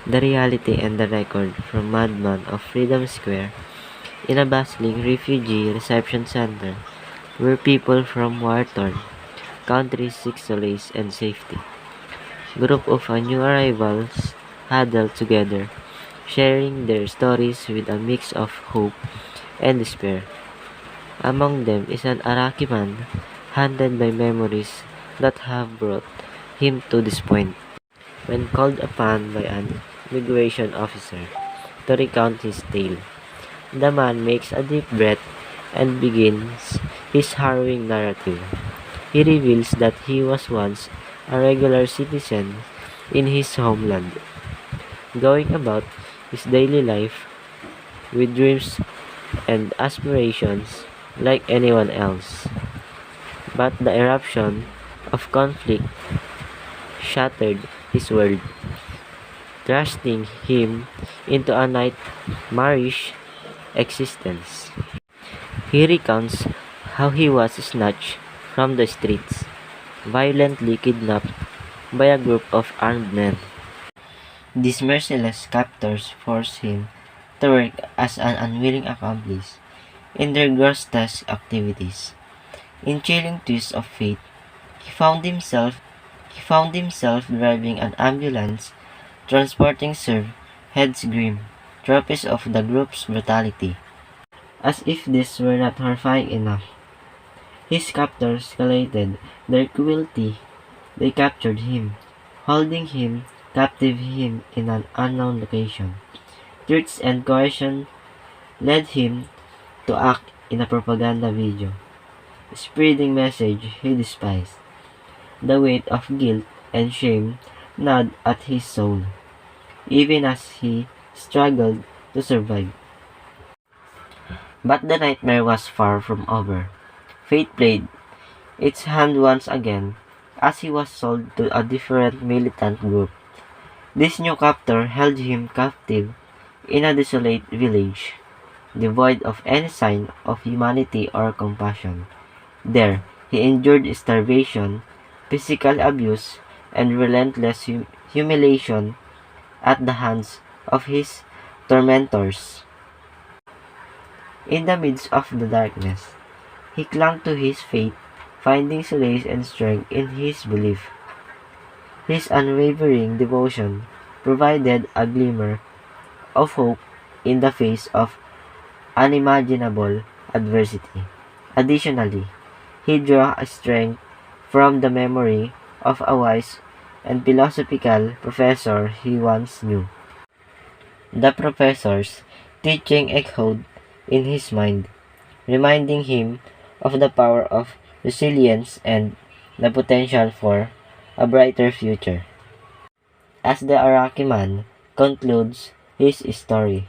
the reality and the record from Madman of Freedom Square, in a bustling refugee reception center where people from war-torn countries seek solace and safety. Group of new arrivals huddled together, sharing their stories with a mix of hope and despair. Among them is an Araki man, haunted by memories that have brought him to this point. When called upon by an immigration officer to recount his tale, the man makes a deep breath and begins his harrowing narrative. He reveals that he was once a regular citizen in his homeland, going about his daily life with dreams and aspirations like anyone else. But the eruption of conflict shattered his world, thrusting him into a nightmarish existence. He recounts how he was snatched from the streets, violently kidnapped by a group of armed men. These merciless captors forced him to work as an unwilling accomplice in their grotesque activities. In chilling twists of fate, he found himself driving an ambulance transporting served heads grim trophies of the group's brutality. As if this were not horrifying enough, his captors escalated their cruelty. They captured him, holding him captive in an unknown location. Threats and coercion led him to act in a propaganda video, spreading message he despised. The weight of guilt and shame gnawed at his soul, even as he struggled to survive. But the nightmare was far from over. Fate played its hand once again as he was sold to a different militant group. This new captor held him captive in a desolate village, devoid of any sign of humanity or compassion. There, he endured starvation, physical abuse, and relentless humiliation at the hands of his tormentors. In the midst of the darkness, he clung to his faith, finding solace and strength in his belief. His unwavering devotion provided a glimmer of hope in the face of unimaginable adversity. Additionally, he drew a strength from the memory of a wise and philosophical professor he once knew. The professor's teaching echoed in his mind, reminding him of the power of resilience and the potential for a brighter future. As the Araki man concludes his story,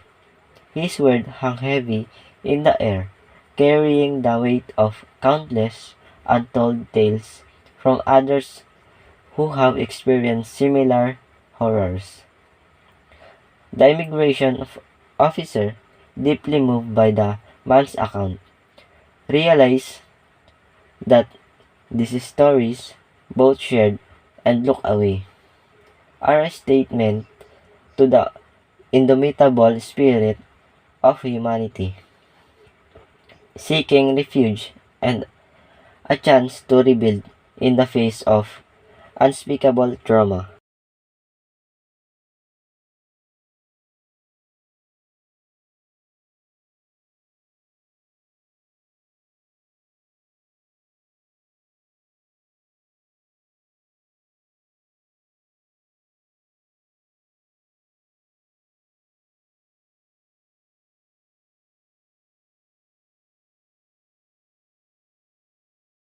his words hung heavy in the air, carrying the weight of countless untold tales from others who have experienced similar horrors. The officer, deeply moved by the man's account, realized that these stories, both shared and looked away, are a statement to the indomitable spirit of humanity, seeking refuge and a chance to rebuild in the face of unspeakable trauma.